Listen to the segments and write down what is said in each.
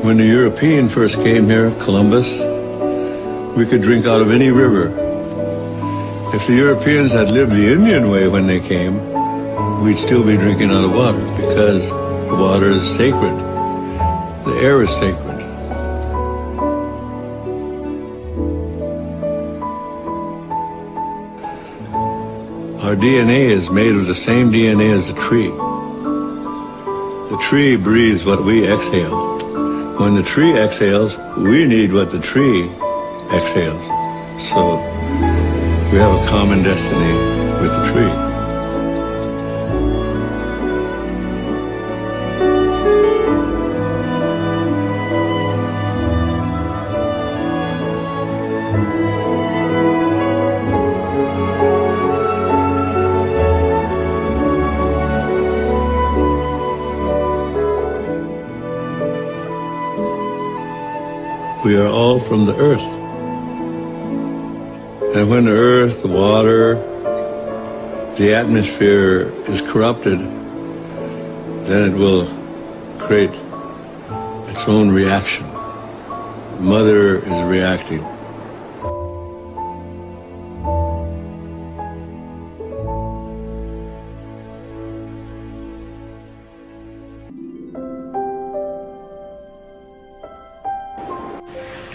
When the European first came here, Columbus, we could drink out of any river. If the Europeans had lived the Indian way when they came, we'd still be drinking out of water because the water is sacred. The air is sacred. Our DNA is made of the same DNA as the tree. The tree breathes what we exhale. When the tree exhales, we need what the tree exhales. So we have a common destiny with the tree. We are all from the earth. And when the earth, the water, the atmosphere is corrupted, then it will create its own reaction. Mother is reacting.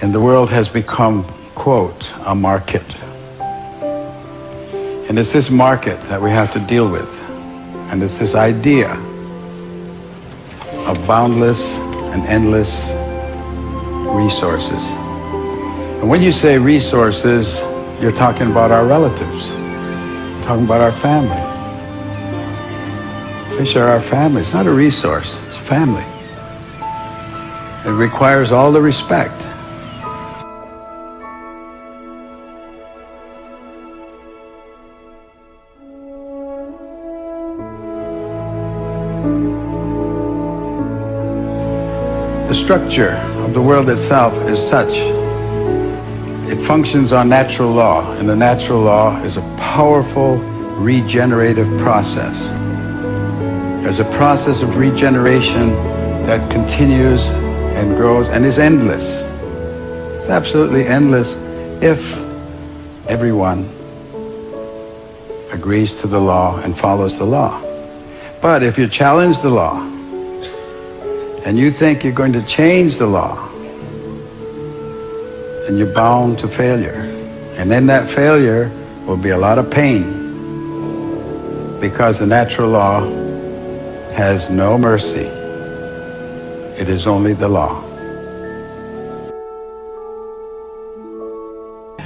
And the world has become, quote, a market. And it's this market that we have to deal with. And it's this idea of boundless and endless resources. And when you say resources, you're talking about our relatives, you're talking about our family. Fish are our family. It's not a resource, it's family. It requires all the respect. The structure of the world itself is such. It functions on natural law, and the natural law is a powerful regenerative process. There's a process of regeneration that continues and grows and is endless. It's absolutely endless if everyone agrees to the law and follows the law. But if you challenge the law, and you think you're going to change the law, then you're bound to failure. And in that failure will be a lot of pain, because the natural law has no mercy. It is only the law.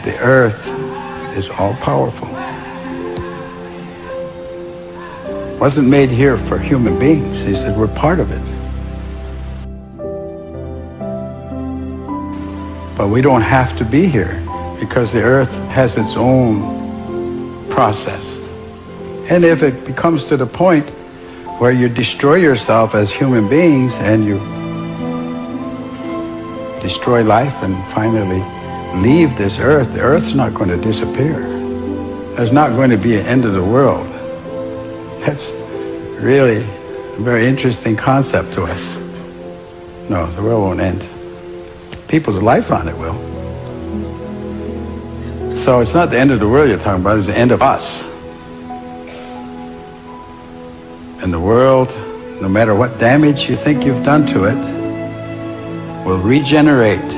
The earth is all-powerful. It wasn't made here for human beings. He said we're part of it. But we don't have to be here because the earth has its own process. And if it becomes to the point where you destroy yourself as human beings and you destroy life and finally leave this earth, the earth's not going to disappear. There's not going to be an end of the world. That's really a very interesting concept to us. No, the world won't end. People's life on it will. So it's not the end of the world you're talking about, it's the end of us. And the world, no matter what damage you think you've done to it, will regenerate,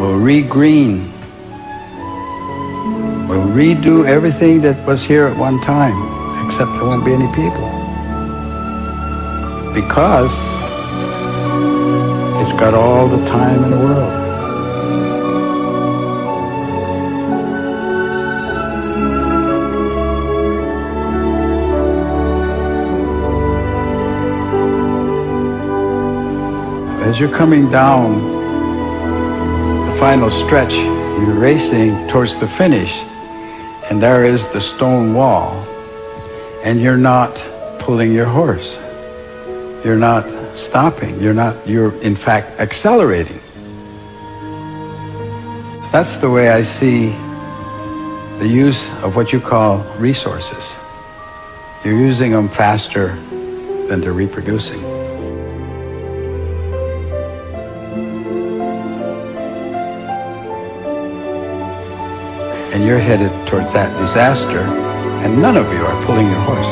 will regreen, will redo everything that was here at one time, except there won't be any people. Because it's got all the time in the world. As you're coming down the final stretch, you're racing towards the finish, and there is the stone wall, and you're not pulling your horse. You're not stopping. You're in fact accelerating. That's the way I see the use of what you call resources. You're using them faster than they're reproducing. and you're headed towards that disaster, and none of you are pulling your horse.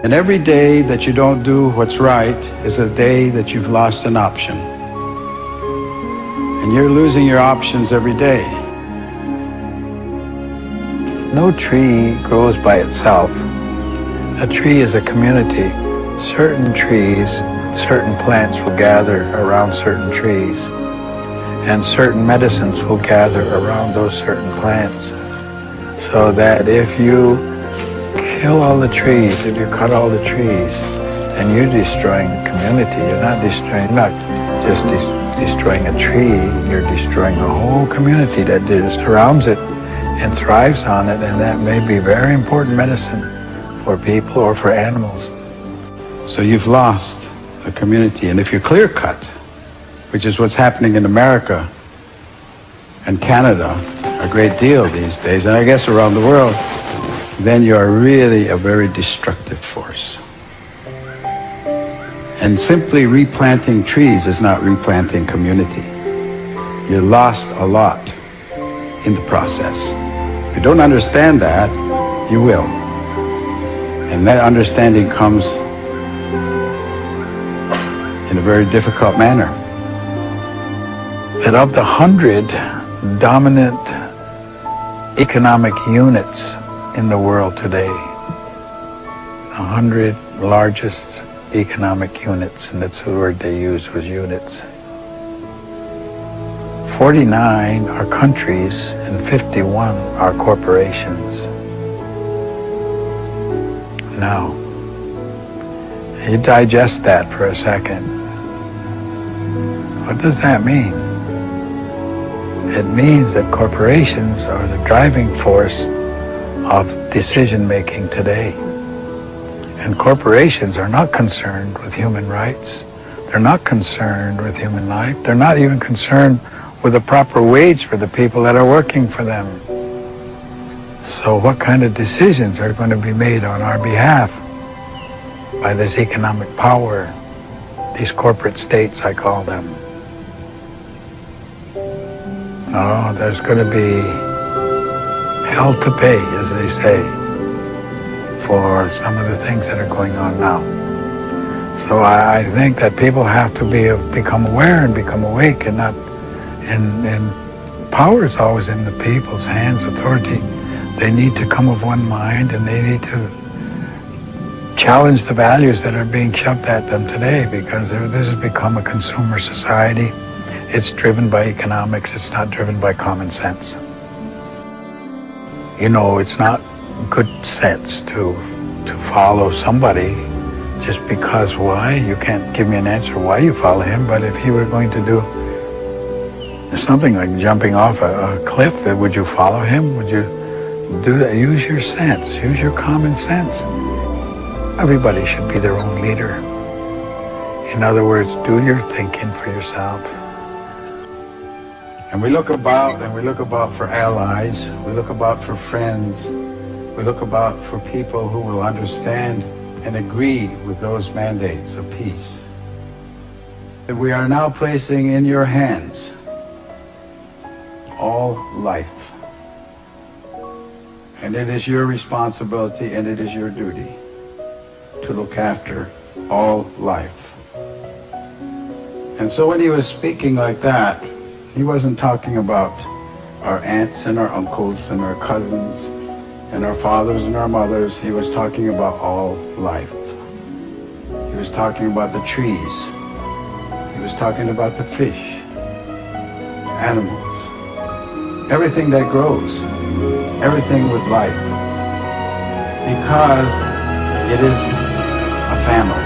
And every day that you don't do what's right is a day that you've lost an option. And you're losing your options every day. No tree grows by itself. A tree is a community. Certain trees, certain plants will gather around certain trees, and certain medicines will gather around those certain plants. So that if you kill all the trees, if you cut all the trees, and you're destroying the community, you're not just destroying a tree, you're destroying a whole community that surrounds it and thrives on it, and that may be very important medicine for people or for animals. So you've lost the community, and if you clear cut, which is what's happening in America and Canada a great deal these days, and I guess around the world, then you are really a very destructive force. And simply replanting trees is not replanting community. You lost a lot in the process. If you don't understand that, you will. And that understanding comes in a very difficult manner. That of the 100 dominant economic units in the world today, 100 largest economic units, and that's the word they used was units. 49 are countries and 51 are corporations. Now, you digest that for a second. What does that mean? It means that corporations are the driving force of decision-making today. And corporations are not concerned with human rights. They're not concerned with human life. They're not even concerned with a proper wage for the people that are working for them. So what kind of decisions are going to be made on our behalf by this economic power, these corporate states, I call them? Oh, there's going to be hell to pay, as they say, for some of the things that are going on now. So I think that people have to become aware and become awake, and not, and power is always in the people's hands, authority. They need to come of one mind, and they need to challenge the values that are being shoved at them today, because this has become a consumer society. It's driven by economics, it's not driven by common sense. You know, it's not good sense to follow somebody just because. Why? You can't give me an answer why you follow him, but if he were going to do something like jumping off a cliff, would you follow him? Would you do that? Use your sense, use your common sense. Everybody should be their own leader. In other words, do your thinking for yourself. And we look about, and we look about for allies, we look about for friends, we look about for people who will understand and agree with those mandates of peace. That we are now placing in your hands all life. And it is your responsibility and it is your duty to look after all life. And so when he was speaking like that, he wasn't talking about our aunts and our uncles and our cousins and our fathers and our mothers. He was talking about all life. He was talking about the trees. He was talking about the fish, animals, everything that grows, everything with life. Because it is a family.